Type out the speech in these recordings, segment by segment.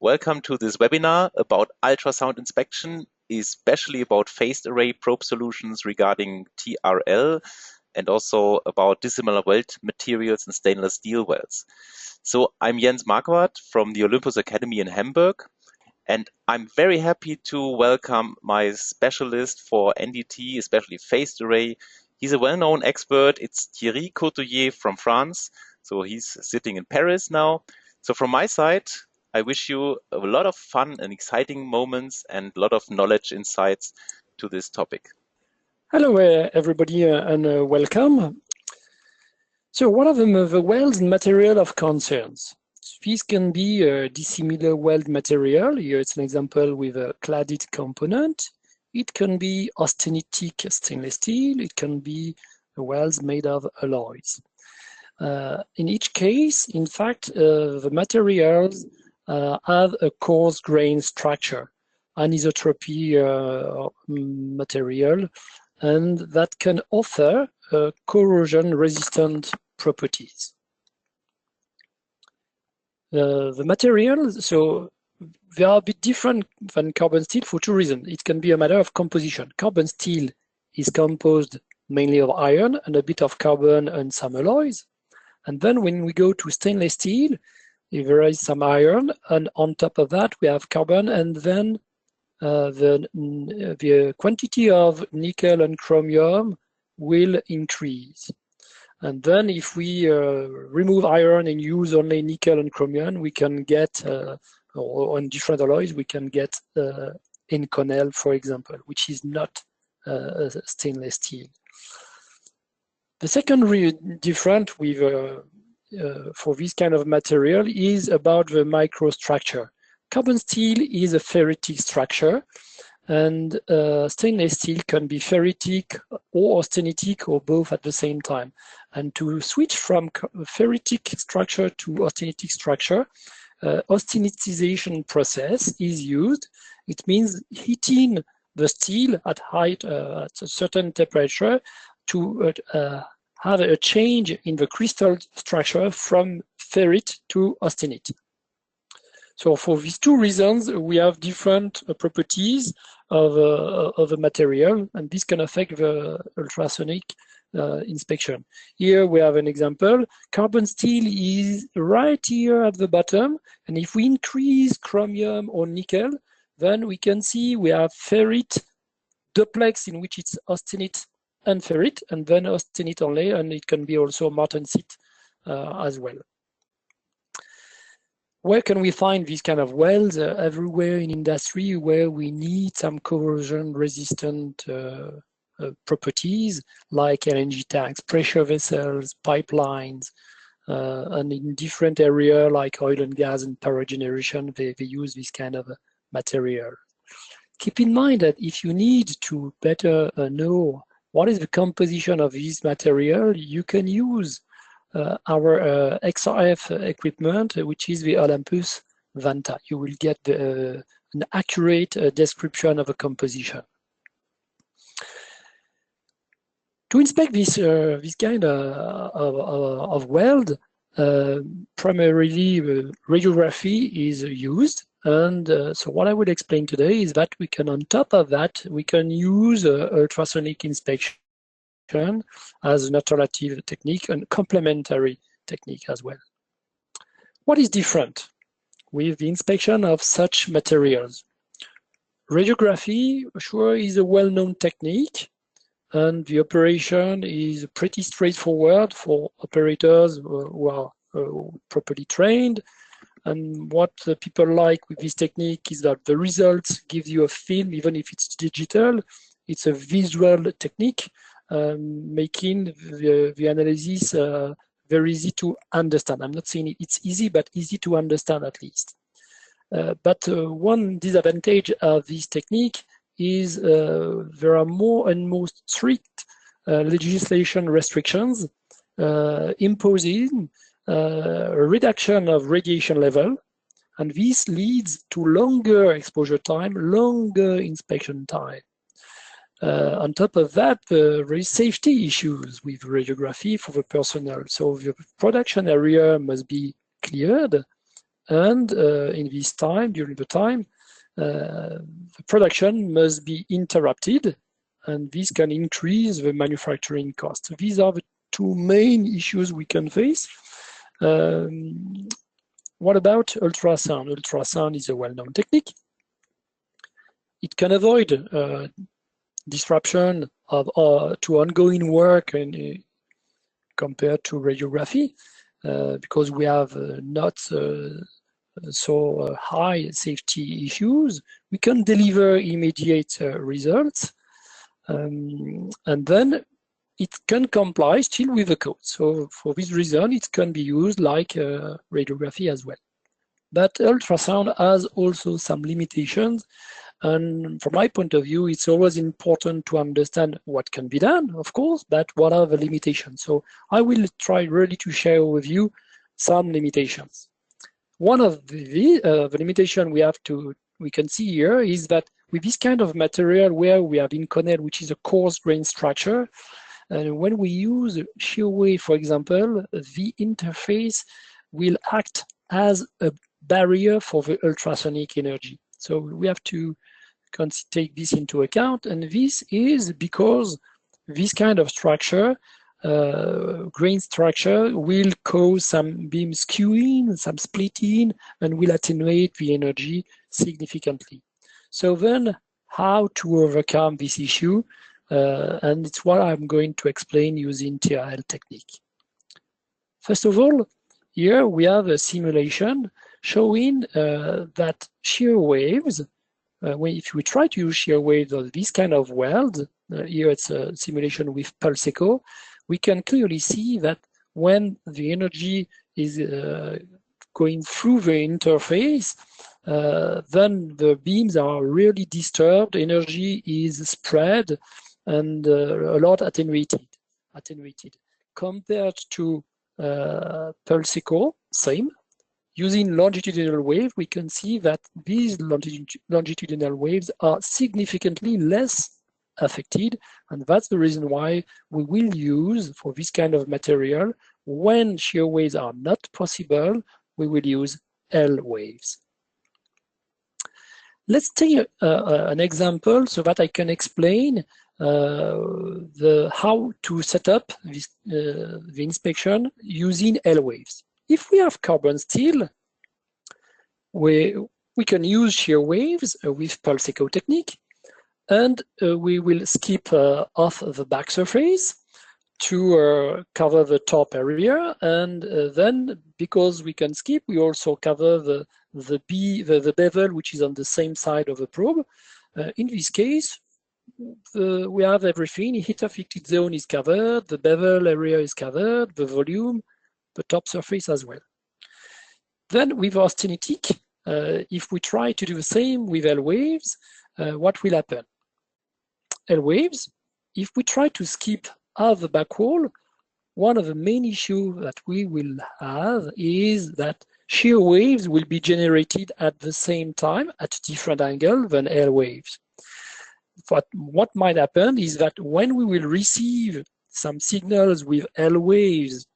Welcome to this webinar about ultrasound inspection, especially about phased array probe solutions regarding TRL and also about dissimilar weld materials and stainless steel welds. So I'm Jens Marquardt from the Olympus Academy in Hamburg, and I'm very happy to welcome my specialist for NDT, especially phased array. He's a well-known expert. It's Thierry Couturier from France. So he's sitting in Paris now. So from my side, I wish you a lot of fun and exciting moments and a lot of knowledge insights to this topic. Hello, everybody, and welcome. So what are the welds and material of concerns? These can be a dissimilar weld material. Here it's an example with a cladded component. It can be austenitic stainless steel. It can be welds made of alloys. In each case, in fact, the materials have a coarse grain structure, anisotropy material, and that can offer corrosion-resistant properties. The materials, so they are a bit different than carbon steel for two reasons. It can be a matter of composition. Carbon steel is composed mainly of iron and a bit of carbon and some alloys. And then when we go to stainless steel, there is some iron, and on top of that we have carbon, and then the quantity of nickel and chromium will increase. And then if we remove iron and use only nickel and chromium, we can get, or on different alloys, we can get Inconel, for example, which is not stainless steel. The second difference with for this kind of material is about the microstructure. Carbon steel is a ferritic structure, and stainless steel can be ferritic or austenitic or both at the same time. And to switch from ferritic structure to austenitic structure, austenitization process is used. It means heating the steel at at a certain temperature to have a change in the crystal structure from ferrite to austenite. So for these two reasons, we have different properties of the material, and this can affect the ultrasonic inspection. Here we have an example. Carbon steel is right here at the bottom, and if we increase chromium or nickel, then we can see we have ferrite duplex in which it's austenite and ferrite, and then austenite only, and it can be also martensite as well. Where can we find these kind of welds? Everywhere in industry where we need some corrosion-resistant properties, like LNG tanks, pressure vessels, pipelines, and in different areas like oil and gas and power generation, they use this kind of material. Keep in mind that if you need to better know what is the composition of this material, you can use our XRF equipment, which is the Olympus Vanta. You will get an accurate description of a composition. To inspect this kind of weld, primarily radiography is used. And so what I will explain today is that we can, on top of that, we can use ultrasonic inspection as an alternative technique and complementary technique as well. What is different with the inspection of such materials? Radiography, sure, is a well-known technique, and the operation is pretty straightforward for operators who are properly trained. And what people like with this technique is that the results give you a film, even if it's digital. It's a visual technique, making the analysis very easy to understand. I'm not saying it's easy, but easy to understand at least. But one disadvantage of this technique is there are more and more strict legislation restrictions imposing a reduction of radiation level, and this leads to longer exposure time, longer inspection time. On top of that, there is safety issues with radiography for the personnel. So the production area must be cleared, And in this time, during the time, the production must be interrupted, and this can increase the manufacturing cost. These are the two main issues we can face. What about ultrasound? Ultrasound is a well-known technique. It can avoid disruption to ongoing work and compared to radiography, because we have not so high safety issues. We can deliver immediate results, and then it can comply still with the code. So for this reason, it can be used like radiography as well. But ultrasound has also some limitations. And from my point of view, it's always important to understand what can be done, of course, but what are the limitations. So I will try really to share with you some limitations. One of the limitation we can see here is that with this kind of material where we have Inconel, which is a coarse grain structure, and when we use shear wave, for example, the interface will act as a barrier for the ultrasonic energy. So we have to take this into account, and this is because this kind of structure, grain structure, will cause some beam skewing, some splitting, and will attenuate the energy significantly. So then, how to overcome this issue? And it's what I'm going to explain using TRL technique. First of all, here we have a simulation showing that shear waves, if we try to use shear waves of this kind of weld, here it's a simulation with pulse echo, we can clearly see that when the energy is going through the interface, then the beams are really disturbed, energy is spread, and a lot attenuated. Compared to pulse echo, same. Using longitudinal wave, we can see that these longitudinal waves are significantly less affected, and that's the reason why we will use, for this kind of material, when shear waves are not possible, we will use L waves. Let's take an example so that I can explain how to set up this, the inspection using L waves. If we have carbon steel, we can use shear waves with pulse echo technique, and we will skip off the back surface to cover the top area, and then because we can skip, we also cover the bevel which is on the same side of the probe. In this case, we have everything. Heat affected zone is covered, the bevel area is covered, the volume, the top surface as well. Then with austenitic, if we try to do the same with L waves, what will happen? L waves, if we try to skip half the back wall, one of the main issues that we will have is that shear waves will be generated at the same time at a different angle than L waves. But what might happen is that when we will receive some signals with L waves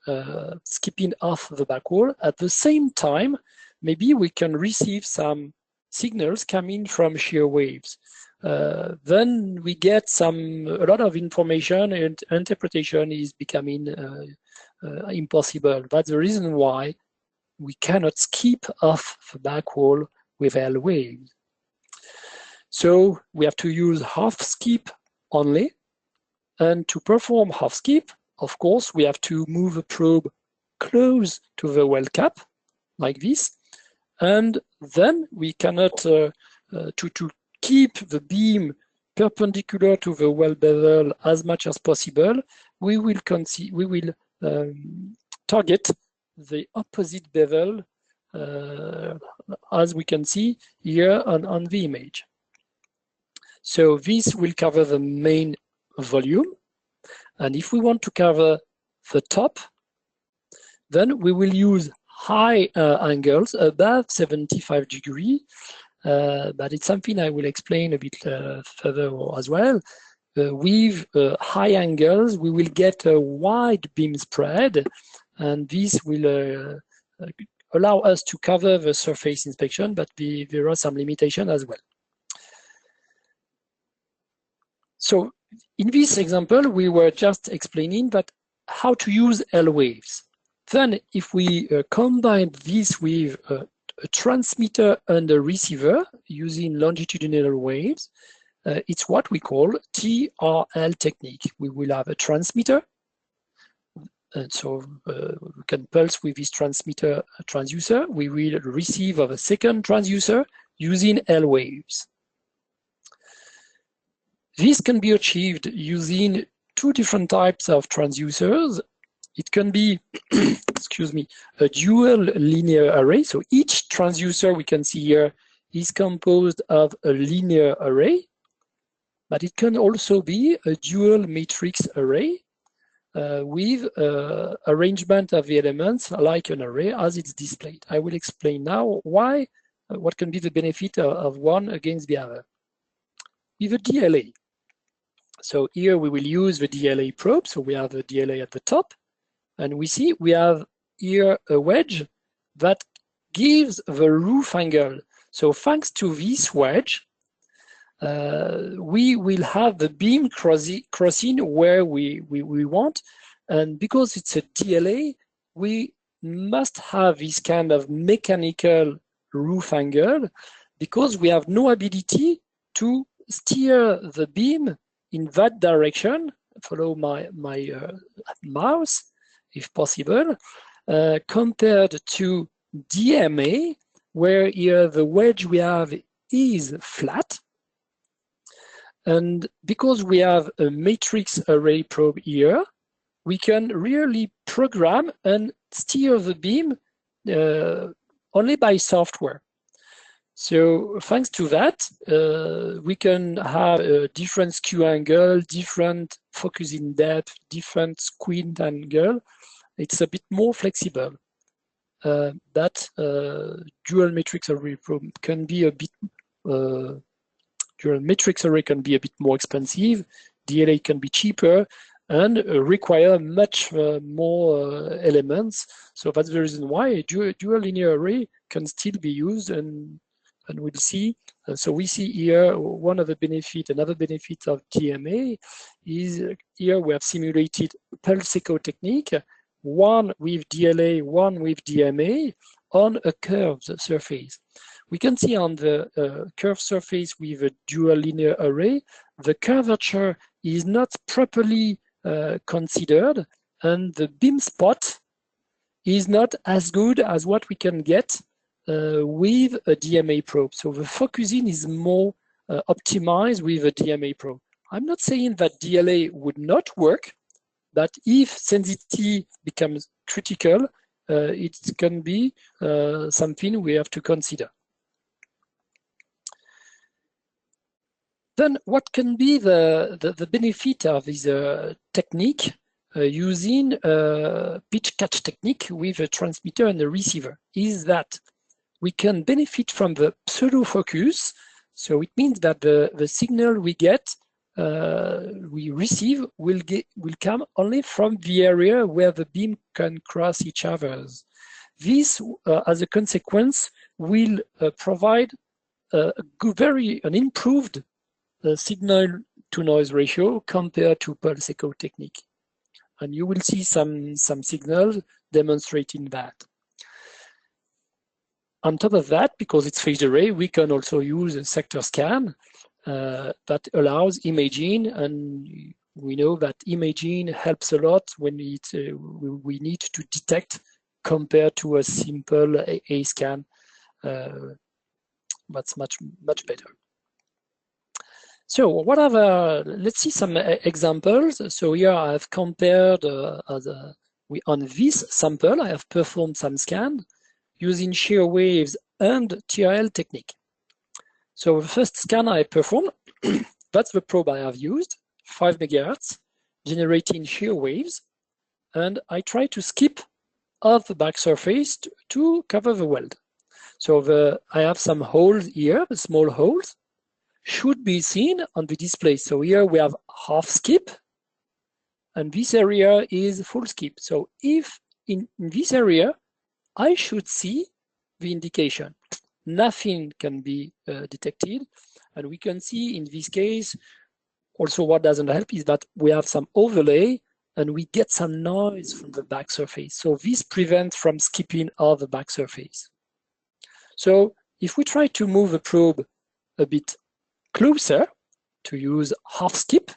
skipping off the back wall, at the same time, maybe we can receive some signals coming from shear waves. Then we get a lot of information, and interpretation is becoming impossible. That's the reason why we cannot skip off the back wall with L waves. So we have to use half skip only. And to perform half skip, of course, we have to move the probe close to the weld cap, like this. And then we cannot, to keep the beam perpendicular to the weld bevel as much as possible, we will target the opposite bevel, as we can see here on the image. So this will cover the main volume, and if we want to cover the top, then we will use high angles above 75 degrees, but it's something I will explain a bit further as well. With high angles, we will get a wide beam spread, and this will allow us to cover the surface inspection, but there are some limitations as well. So in this example, we were just explaining that how to use L waves. Then if we combine this with a transmitter and a receiver using longitudinal waves, it's what we call TRL technique. We will have a transmitter, and so we can pulse with this transmitter transducer. We will receive of a second transducer using L waves. This can be achieved using two different types of transducers. It can be, excuse me, a dual linear array. So each transducer we can see here is composed of a linear array, but it can also be a dual matrix array with arrangement of the elements like an array as it's displayed. I will explain now why, what can be the benefit of one against the other. With a DLA. So here we will use the DLA probe. So we have the DLA at the top. And we see we have here a wedge that gives the roof angle. So thanks to this wedge, we will have the beam crossing where we want. And because it's a DLA, we must have this kind of mechanical roof angle because we have no ability to steer the beam in that direction. Follow my mouse, if possible, compared to DMA, where here the wedge we have is flat. And because we have a matrix array probe here, we can really program and steer the beam only by software. So thanks to that, we can have a different skew angle, different focusing depth, different squint angle. It's a bit more flexible. That dual matrix array probe can be a bit, dual matrix array can be a bit more expensive. DLA can be cheaper and require much more elements. So that's the reason why a dual linear array can still be used, and we'll see. So we see here one of the benefits, another benefit of DMA is here we have simulated pulse echo technique, one with DLA, one with DMA on a curved surface. We can see on the curved surface with a dual linear array, the curvature is not properly considered, and the beam spot is not as good as what we can get with a DMA probe. So the focusing is more optimized with a DMA probe. I'm not saying that DLA would not work, but if sensitivity becomes critical, it can be something we have to consider. Then what can be the benefit of this technique using pitch catch technique with a transmitter and a receiver is that we can benefit from the pseudo focus. So it means that the signal we get, we receive will come only from the area where the beam can cross each other's. This, as a consequence, will provide an improved signal to noise ratio compared to pulse echo technique. And you will see some signals demonstrating that. On top of that, because it's phased array, we can also use a sector scan that allows imaging, and we know that imaging helps a lot when we need to detect compared to a simple A scan. That's much better. So let's see some examples. So here I have compared on this sample, I have performed some scan using shear waves and TRL technique. So the first scan I performed, that's the probe I have used, 5 megahertz, generating shear waves, and I try to skip off the back surface to cover the weld. So I have some holes here, the small holes, should be seen on the display. So here we have half skip, and this area is full skip. So if in this area, I should see the indication. Nothing can be detected. And we can see in this case, also what doesn't help is that we have some overlay and we get some noise from the back surface. So this prevents from skipping of the back surface. So if we try to move the probe a bit closer to use half skip,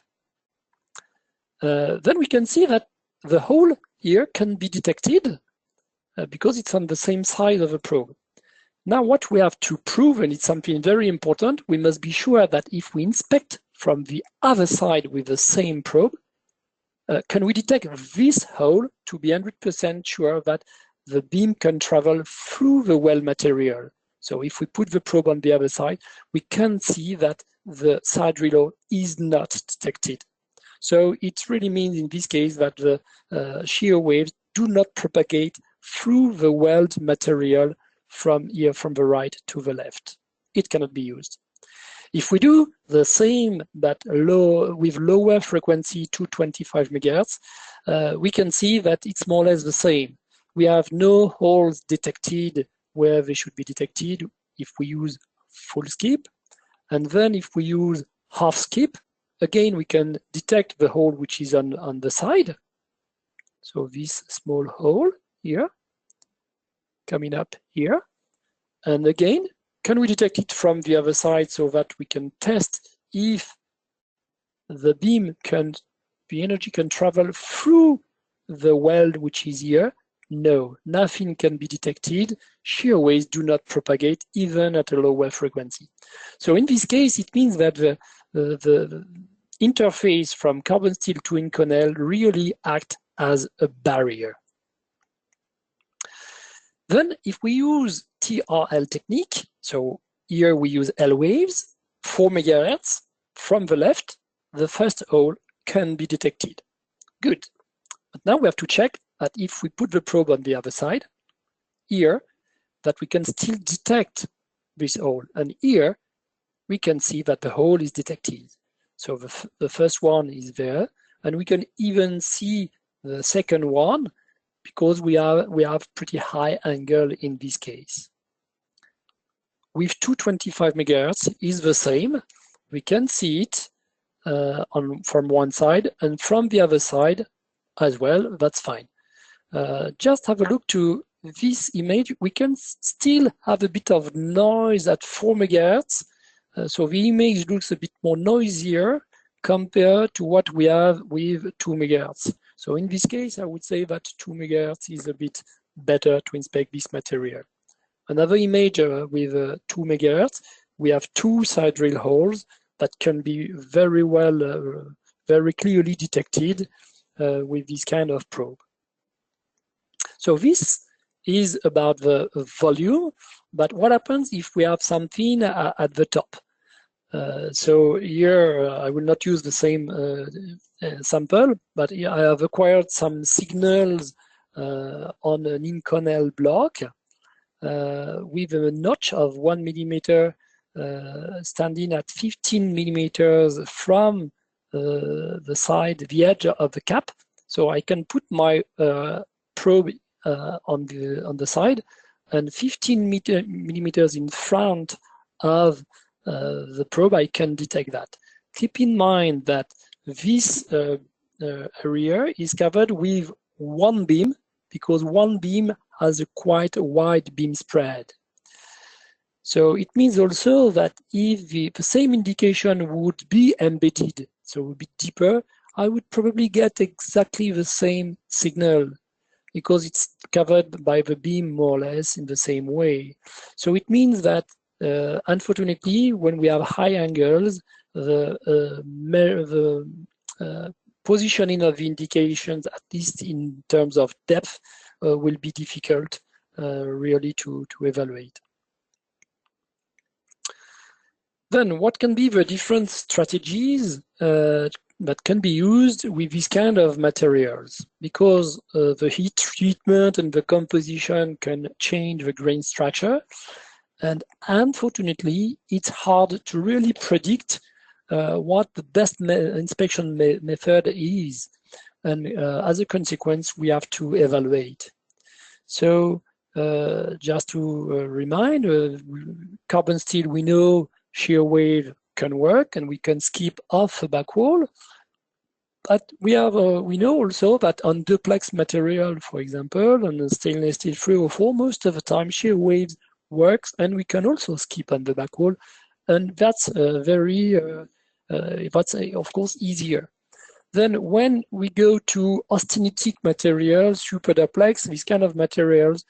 then we can see that the hole here can be detected because it's on the same side of the probe. Now what we have to prove, and it's something very important, we must be sure that if we inspect from the other side with the same probe, can we detect this hole to be 100% sure that the beam can travel through the weld material. So if we put the probe on the other side, we can see that the side reload is not detected. So it really means in this case that the shear waves do not propagate through the weld material from here, from the right to the left. It cannot be used. If we do the same but with lower frequency, 225 megahertz, we can see that it's more or less the same. We have no holes detected where they should be detected if we use full skip. And then if we use half skip, again, we can detect the hole which is on the side. So this small hole here, coming up here. And again, can we detect it from the other side so that we can test if the beam the energy can travel through the weld which is here? No, nothing can be detected. Shear waves do not propagate even at a lower frequency. So in this case, it means that the interface from carbon steel to Inconel really act as a barrier. Then if we use TRL technique, so here we use L waves, 4 megahertz, from the left, the first hole can be detected. Good. But now we have to check that if we put the probe on the other side, here, that we can still detect this hole. And here, we can see that the hole is detected. So the first one is there, and we can even see the second one because we have pretty high angle in this case. With 225 megahertz is the same. We can see it from one side and from the other side as well. That's fine. Just have a look to this image. We can still have a bit of noise at 4 megahertz. So the image looks a bit more noisier compared to what we have with 2 megahertz. So in this case, I would say that 2 megahertz is a bit better to inspect this material. Another image with 2 megahertz, we have 2 side drill holes that can be very well, very clearly detected with this kind of probe. So this is about the volume, but what happens if we have something at the top? So here I will not use the same sample, but here I have acquired some signals on an Inconel block with a notch of 1 millimeter standing at 15 millimeters from the side, the edge of the cap. So I can put my probe on the side, and 15 millimeters in front of the probe, I can detect that. Keep in mind that this area is covered with one beam because one beam has a quite wide beam spread. So it means also that if the same indication would be embedded, so would be deeper, I would probably get exactly the same signal because it's covered by the beam more or less in the same way. So it means that unfortunately, when we have high angles, the positioning of the indications, at least in terms of depth, will be difficult really to evaluate. Then what can be the different strategies that can be used with this kind of materials? Because the heat treatment and the composition can change the grain structure. And unfortunately, it's hard to really predict what the best inspection method is. And as a consequence, we have to evaluate. So just to remind, carbon steel, we know shear wave can work and we can skip off a back wall. But we know also that on duplex material, for example, on the stainless steel 304, most of the time shear waves works, and we can also skip on the back wall, and that's that's of course easier. Then when we go to austenitic materials, super duplex, these kind of materials,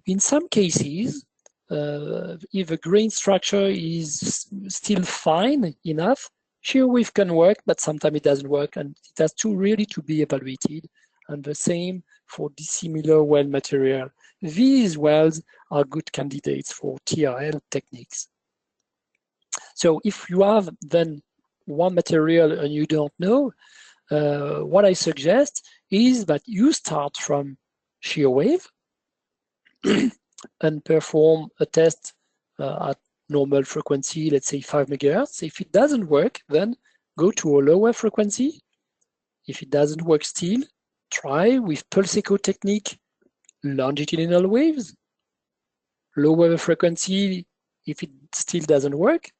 in some cases, if the grain structure is still fine enough, shear wave can work, but sometimes it doesn't work, and it has to really to be evaluated. And the same for dissimilar weld material. These welds are good candidates for TRL techniques. So if you have then one material and you don't know, what I suggest is that you start from shear wave and perform a test at normal frequency, let's say 5 megahertz. If it doesn't work, then go to a lower frequency. If it doesn't work still, try with pulse echo technique, longitudinal waves, lower the frequency if it still doesn't work.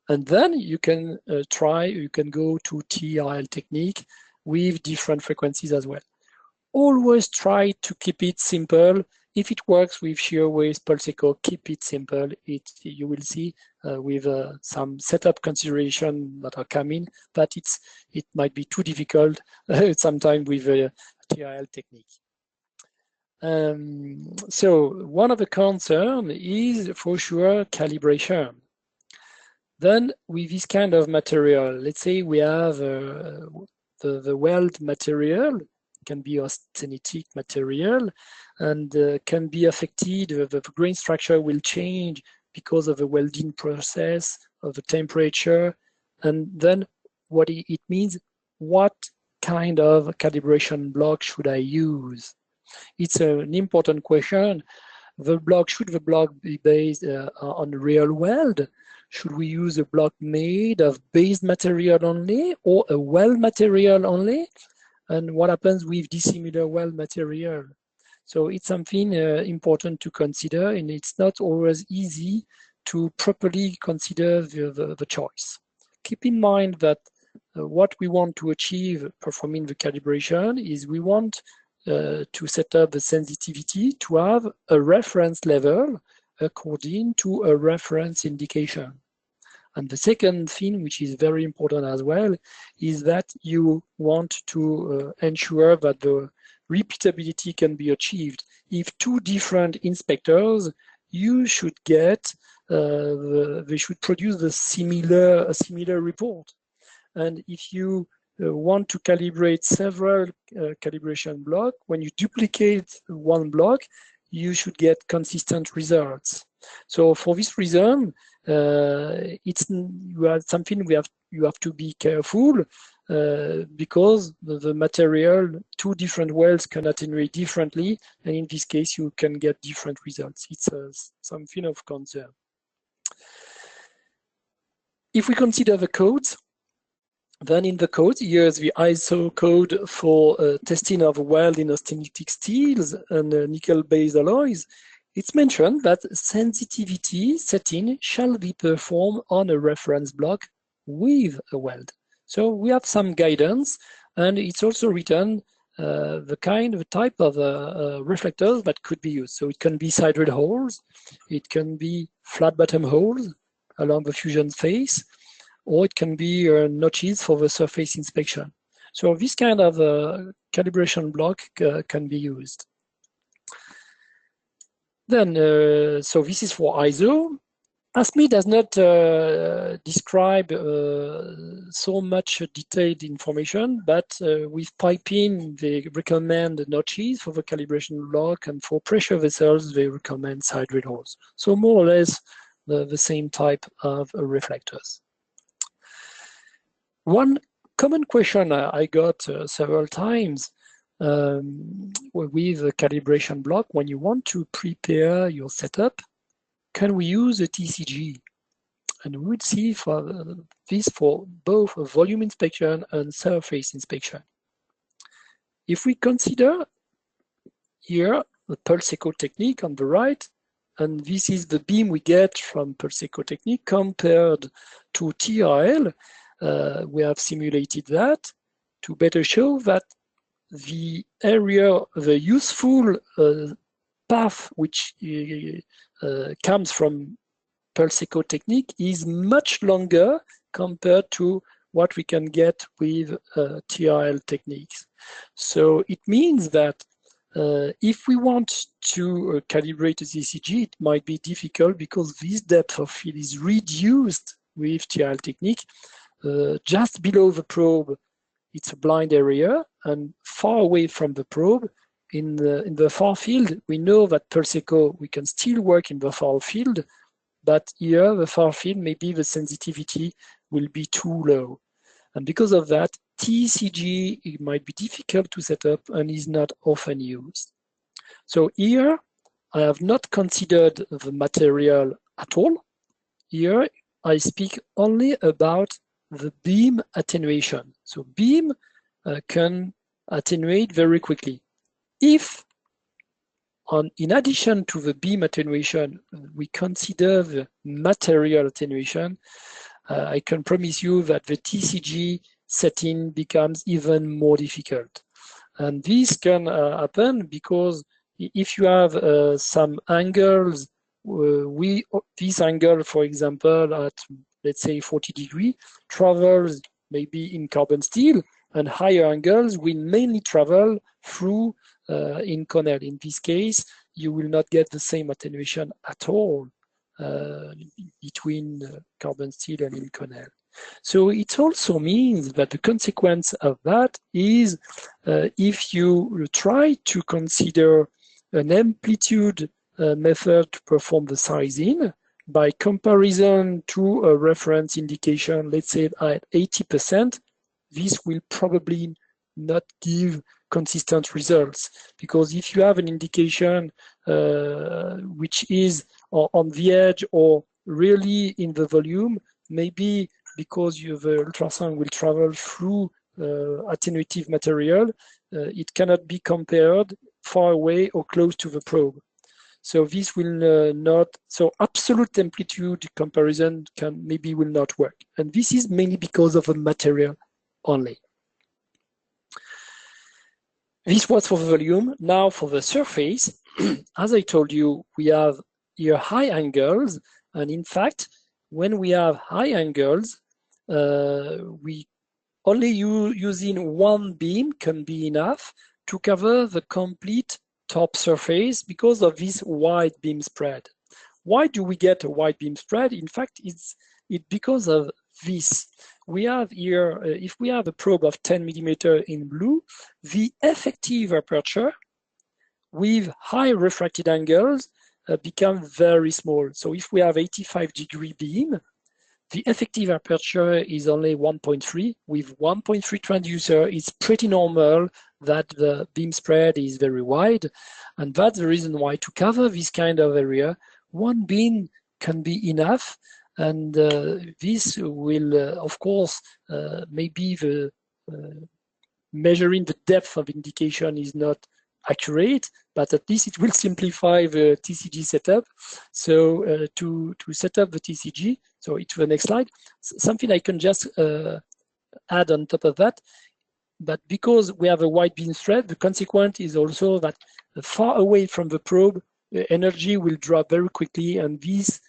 And then you can you can go to TRL technique with different frequencies as well. Always try to keep it simple. If it works with shear waves, pulse echo, keep it simple. You will see with some setup consideration that are coming, but it might be too difficult sometimes with TRL technique. So one of the concerns is for sure calibration. Then with this kind of material, let's say we have the weld material, can be austenitic material, and can be affected, the grain structure will change because of the welding process, of the temperature, and then what it means, what kind of calibration block should I use? It's an important question. Should the block be based on real weld? Should we use a block made of base material only or a weld material only? And what happens with dissimilar weld material? So it's something important to consider, and it's not always easy to properly consider the choice. Keep in mind that what we want to achieve performing the calibration is we want to set up the sensitivity to have a reference level according to a reference indication. And the second thing, which is very important as well, is that you want to ensure that the repeatability can be achieved. If two different inspectors, you should get, they should produce a similar report. And if you want to calibrate several calibration blocks, when you duplicate one block, you should get consistent results. So for this reason, it's something you have to be careful because the material, two different welds can attenuate differently, and in this case you can get different results. It's something of concern. If we consider the codes, then in the code, here's the ISO code for testing of weld in austenitic steels and nickel-based alloys. It's mentioned that sensitivity setting shall be performed on a reference block with a weld. So we have some guidance, and it's also written the type of reflectors that could be used. So it can be sideway holes, it can be flat bottom holes along the fusion face, or it can be notches for the surface inspection. So this kind of calibration block can be used. Then, so this is for ISO. ASME does not describe so much detailed information, but with piping, they recommend notches for the calibration block, and for pressure vessels, they recommend sideway holes. So more or less the same type of reflectors. One common question I got several times with a calibration block, when you want to prepare your setup, can we use a TCG? And we would see for this for both a volume inspection and surface inspection. If we consider here the pulse echo technique on the right, and this is the beam we get from pulse echo technique compared to TRL. We have simulated that to better show that the area, the useful path which comes from pulse echo technique is much longer compared to what we can get with TRL techniques. So it means that if we want to calibrate a TCG, it might be difficult because this depth of field is reduced with TRL technique. Just below the probe, it's a blind area, and far away from the probe, in the far field, we know that pulse echo, we can still work in the far field, but here, the far field, maybe the sensitivity will be too low. And because of that, TCG, it might be difficult to set up and is not often used. So here, I have not considered the material at all. Here, I speak only about the beam attenuation. So beam can attenuate very quickly. If, in addition to the beam attenuation, we consider the material attenuation, I can promise you that the TCG setting becomes even more difficult. And this can happen because if you have some angles, this angle, for example, at let's say 40 degrees, travels maybe in carbon steel, and higher angles will mainly travel through Inconel. In this case, you will not get the same attenuation at all between carbon steel and Inconel. So it also means that the consequence of that is if you try to consider an amplitude method to perform the sizing, by comparison to a reference indication, let's say at 80%, this will probably not give consistent results. Because if you have an indication which is on the edge or really in the volume, maybe because the ultrasound will travel through attenuative material, it cannot be compared far away or close to the probe. So this will not, so absolute amplitude comparison will not work. And this is mainly because of the material only. This was for the volume. Now for the surface, as I told you, we have here high angles. And in fact, when we have high angles, we only using one beam can be enough to cover the complete top surface because of this wide beam spread. Why do we get a wide beam spread? In fact, it's because of this. We have here, if we have a probe of 10 millimeter in blue, the effective aperture with high refracted angles become very small. So if we have 85-degree beam, the effective aperture is only 1.3. With 1.3 transducer, it's pretty normal that the beam spread is very wide. And that's the reason why to cover this kind of area, one beam can be enough. And this will, of course, maybe the measuring the depth of indication is not accurate, but at least it will simplify the TCG setup. So to set up the TCG, so it's the next slide, something I can just add on top of that, but because we have a wide beam spread, the consequence is also that far away from the probe, the energy will drop very quickly, and these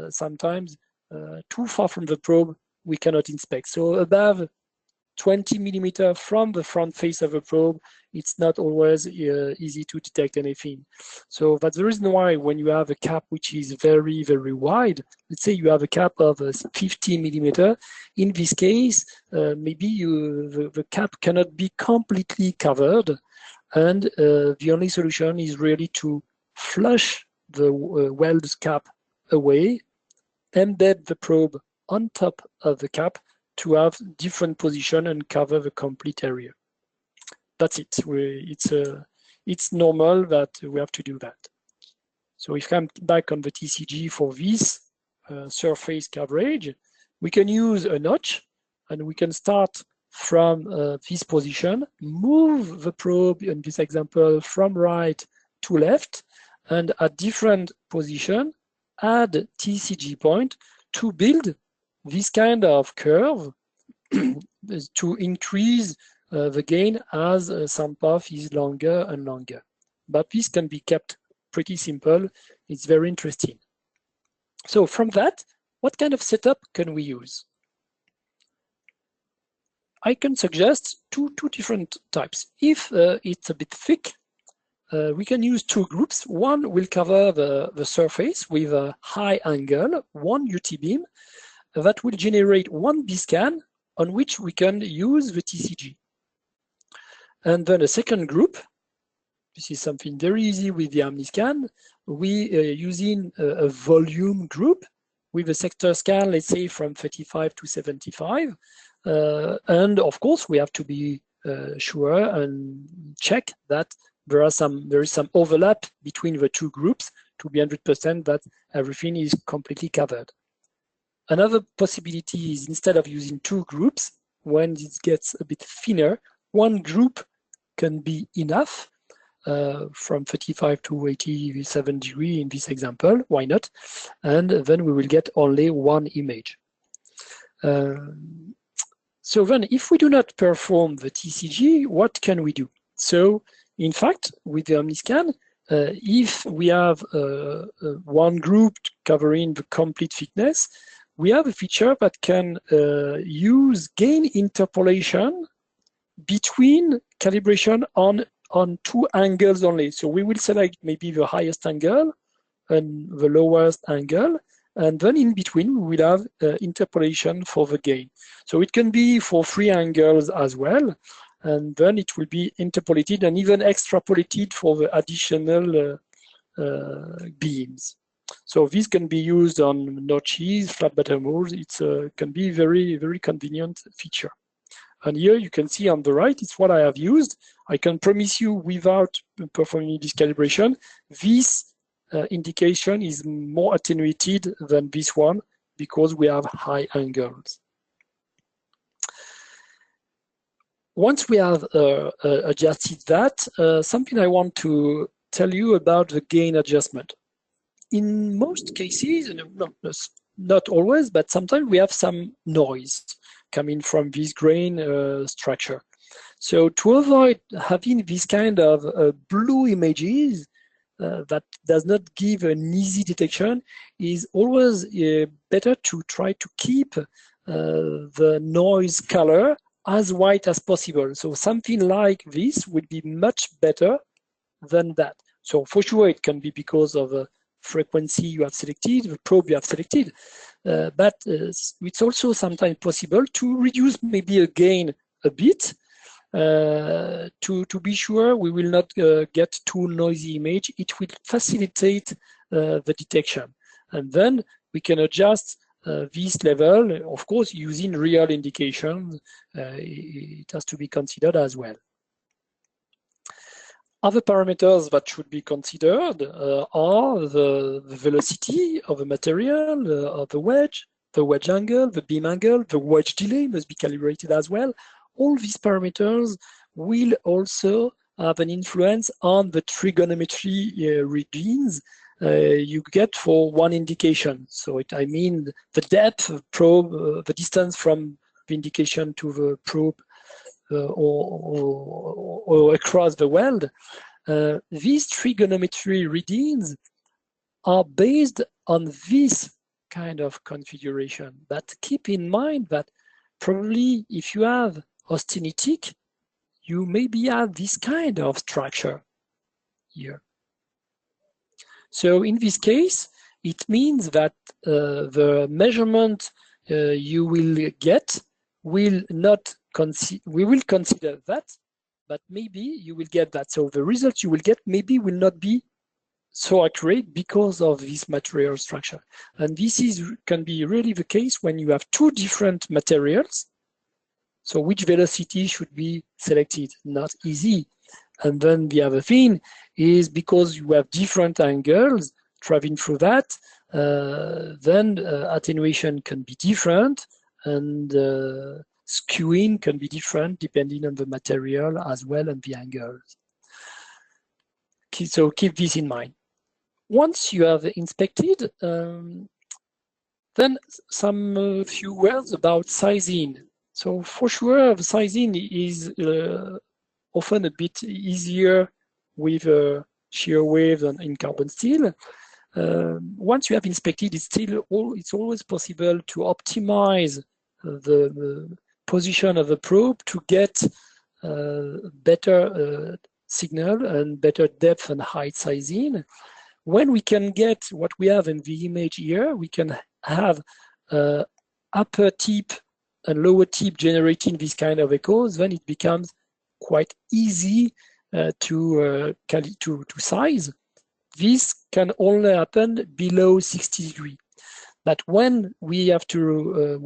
sometimes too far from the probe, we cannot inspect. So above 20 millimeter from the front face of a probe, it's not always easy to detect anything. So that's the reason why when you have a cap which is very, very wide, let's say you have a cap of 50 millimeter, in this case, maybe the cap cannot be completely covered, and the only solution is really to flush the weld cap away, embed the probe on top of the cap to have different position and cover the complete area. That's it. It's normal that we have to do that. So if I'm back on the TCG for this surface coverage, we can use a notch, and we can start from this position, move the probe in this example from right to left, and at different position, add TCG point to build this kind of curve to increase the gain as some path is longer and longer. But this can be kept pretty simple. It's very interesting. So from that, what kind of setup can we use? I can suggest two different types. If it's a bit thick, we can use two groups. One will cover the surface with a high angle, one UT beam, that will generate one B-scan on which we can use the TCG. And then a second group, this is something very easy with the OmniScan, we are using a volume group with a sector scan, let's say from 35 to 75. And of course, we have to be sure and check that there is some overlap between the two groups to be 100% that everything is completely covered. Another possibility is instead of using two groups, when it gets a bit thinner, one group can be enough from 35 to 87 degrees in this example, why not? And then we will get only one image. So then if we do not perform the TCG, what can we do? So in fact, with the OmniScan, if we have one group covering the complete thickness, we have a feature that can use gain interpolation between calibration on two angles only. So we will select maybe the highest angle and the lowest angle, and then in between we will have interpolation for the gain. So it can be for three angles as well, and then it will be interpolated and even extrapolated for the additional beams. So this can be used on notches, flat bottom holes. It can be very, very convenient feature. And here you can see on the right, it's what I have used. I can promise you without performing this calibration, this indication is more attenuated than this one because we have high angles. Once we have adjusted that, something I want to tell you about the gain adjustment. In most cases, and not always, but sometimes we have some noise coming from this grain structure. So to avoid having this kind of blue images that does not give an easy detection, is always better to try to keep the noise color as white as possible. So something like this would be much better than that. So for sure it can be because of a frequency you have selected, the probe you have selected, but it's also sometimes possible to reduce maybe a gain a bit to be sure we will not get too noisy image. It will facilitate the detection. And then we can adjust this level, of course, using real indication. It has to be considered as well. Other parameters that should be considered are the velocity of the material, of the wedge angle, the beam angle, the wedge delay must be calibrated as well. All these parameters will also have an influence on the trigonometry readings you get for one indication. So I mean the depth of probe, the distance from the indication to the probe or across the weld. These trigonometry readings are based on this kind of configuration. But keep in mind that probably if you have austenitic, you maybe have this kind of structure here. So in this case, it means that the measurement you will get will not we will consider that, but maybe you will get that. So the results you will get maybe will not be so accurate because of this material structure. And this can be really the case when you have two different materials. So which velocity should be selected? Not easy. And then the other thing is because you have different angles traveling through that, then attenuation can be different, and skewing can be different depending on the material as well and the angles. So keep this in mind. Once you have inspected, then some few words about sizing. So for sure, sizing is often a bit easier with shear wave than in carbon steel. Once you have inspected, it's always possible to optimize the position of the probe to get better signal and better depth and height sizing. When we can get what we have in the image here, we can have upper tip and lower tip generating this kind of echoes, then it becomes quite easy to size. This can only happen below 60 degrees. But when we have to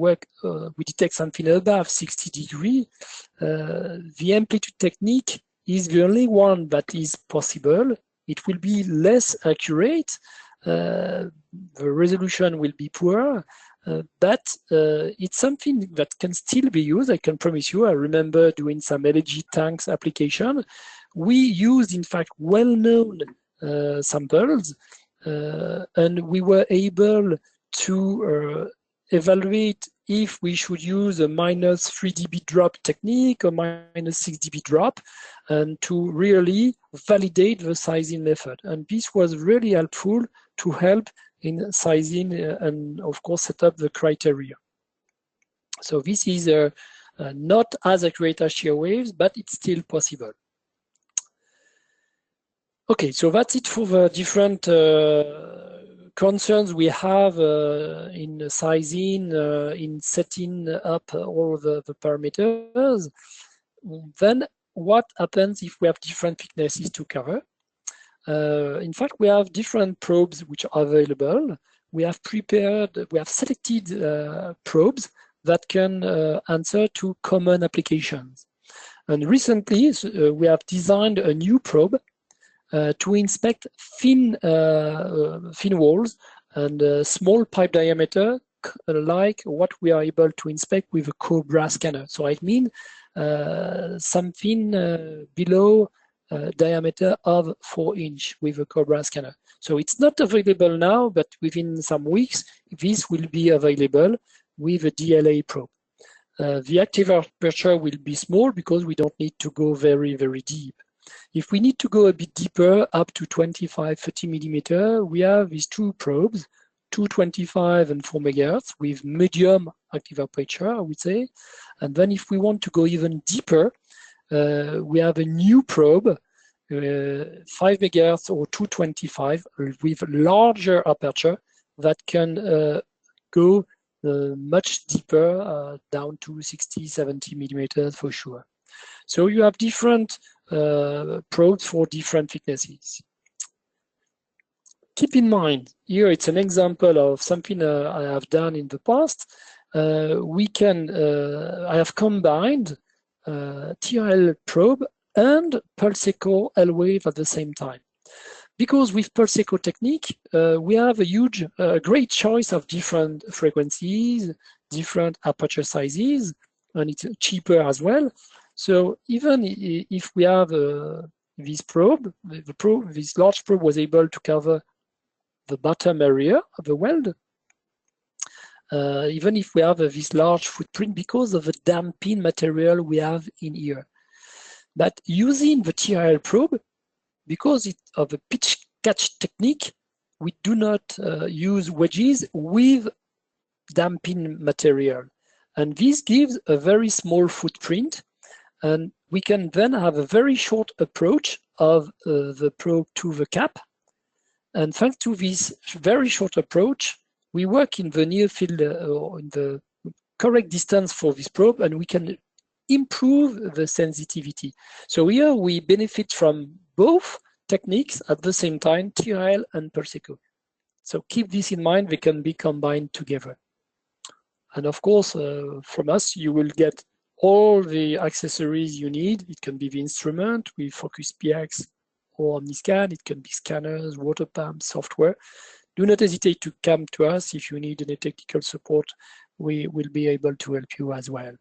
we detect something above 60 degrees, the amplitude technique is the only one that is possible. It will be less accurate. The resolution will be poor, but it's something that can still be used. I can promise you. I remember doing some LNG tanks application. We used, in fact, well-known samples, and we were able to evaluate if we should use a -3 dB drop technique or -6 dB drop, and to really validate the sizing method. And this was really helpful to help in sizing and, of course, set up the criteria. So this is not as accurate as shear waves, but it's still possible. Okay, so that's it for the different concerns we have in sizing, in setting up all the parameters. Then what happens if we have different thicknesses to cover? In fact, we have different probes which are available. We have selected probes that can answer to common applications. And recently, we have designed a new probe to inspect thin walls and small pipe diameter, like what we are able to inspect with a Cobra scanner. So I mean something below diameter of 4 inch with a Cobra scanner. So it's not available now, but within some weeks, this will be available with a DLA probe. The active aperture will be small because we don't need to go very, very deep. If we need to go a bit deeper, up to 25-30 millimeter, we have these two probes, 225 and 4 megahertz with medium active aperture, I would say. And then if we want to go even deeper, we have a new probe, 5 megahertz or 225 with larger aperture that can go much deeper, down to 60-70 millimeters for sure. So you have different probes for different thicknesses. Keep in mind, here it's an example of something I have done in the past. I have combined TRL probe and pulse echo L wave at the same time. Because with pulse echo technique, we have a great choice of different frequencies, different aperture sizes, and it's cheaper as well. So even if we have this probe, this large probe was able to cover the bottom area of the weld, even if we have this large footprint because of the damping material we have in here. But using the TRL probe, because of the pitch catch technique, we do not use wedges with damping material. And this gives a very small footprint, and we can then have a very short approach of the probe to the cap. And thanks to this very short approach, we work in the near field or in the correct distance for this probe, and we can improve the sensitivity. So here we benefit from both techniques at the same time, TRL and pulse echo. So keep this in mind, they can be combined together. And of course, from us, you will get all the accessories you need. It can be the instrument with Focus PX or OmniScan. It can be scanners, water pumps, software. Do not hesitate to come to us if you need any technical support. We will be able to help you as well.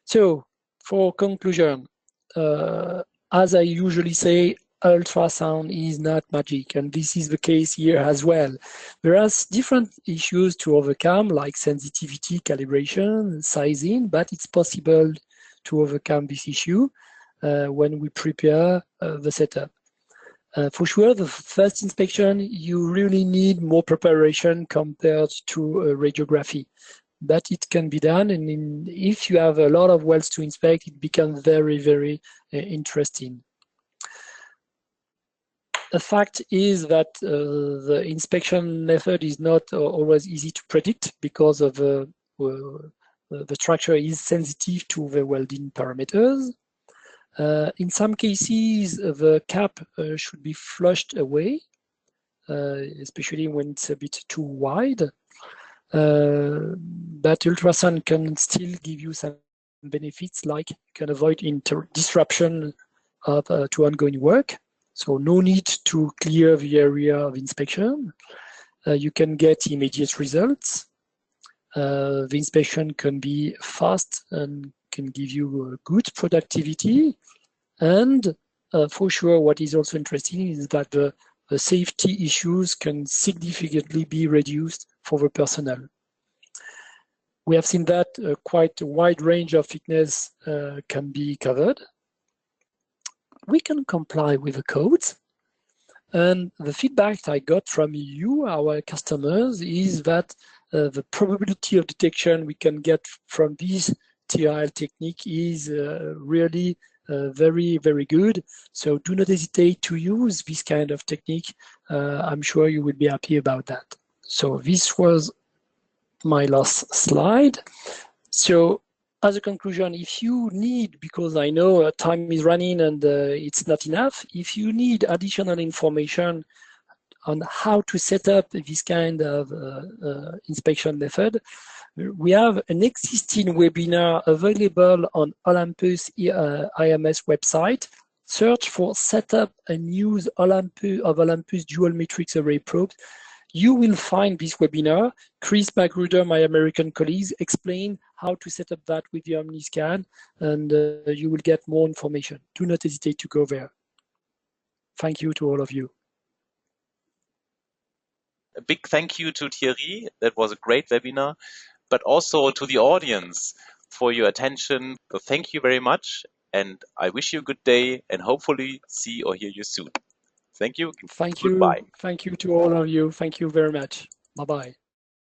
So, for conclusion, as I usually say, ultrasound is not magic, and this is the case here as well. There are different issues to overcome, like sensitivity, calibration, sizing, but it's possible to overcome this issue when we prepare the setup. For sure, the first inspection, you really need more preparation compared to radiography, but it can be done. And if you have a lot of welds to inspect, it becomes very, very interesting. The fact is that the inspection method is not always easy to predict because of the structure is sensitive to the welding parameters. In some cases, the cap should be flushed away, especially when it's a bit too wide. But ultrasound can still give you some benefits, like you can avoid disruption to ongoing work. So no need to clear the area of inspection. You can get immediate results. The inspection can be fast and can give you good productivity. And for sure, what is also interesting is that the safety issues can significantly be reduced for the personnel. We have seen that quite a wide range of thickness can be covered. We can comply with the codes. And the feedback I got from you, our customers, is that the probability of detection we can get from this TRL technique is really very, very good. So do not hesitate to use this kind of technique. I'm sure you will be happy about that. So this was my last slide. So as a conclusion, if you need, because I know time is running and it's not enough, if you need additional information on how to set up this kind of inspection method, we have an existing webinar available on Olympus IMS website. Search for setup and use Olympus dual matrix array probes. You will find this webinar. Chris Magruder, my American colleagues, explain how to set up that with the OmniScan, and you will get more information. Do not hesitate to go there. Thank you to all of you. A big thank you to Thierry. That was a great webinar, but also to the audience for your attention. So thank you very much, and I wish you a good day and hopefully see or hear you soon. Thank you. Thank Goodbye. you. Thank you to all of you. Thank you very much. Bye-bye.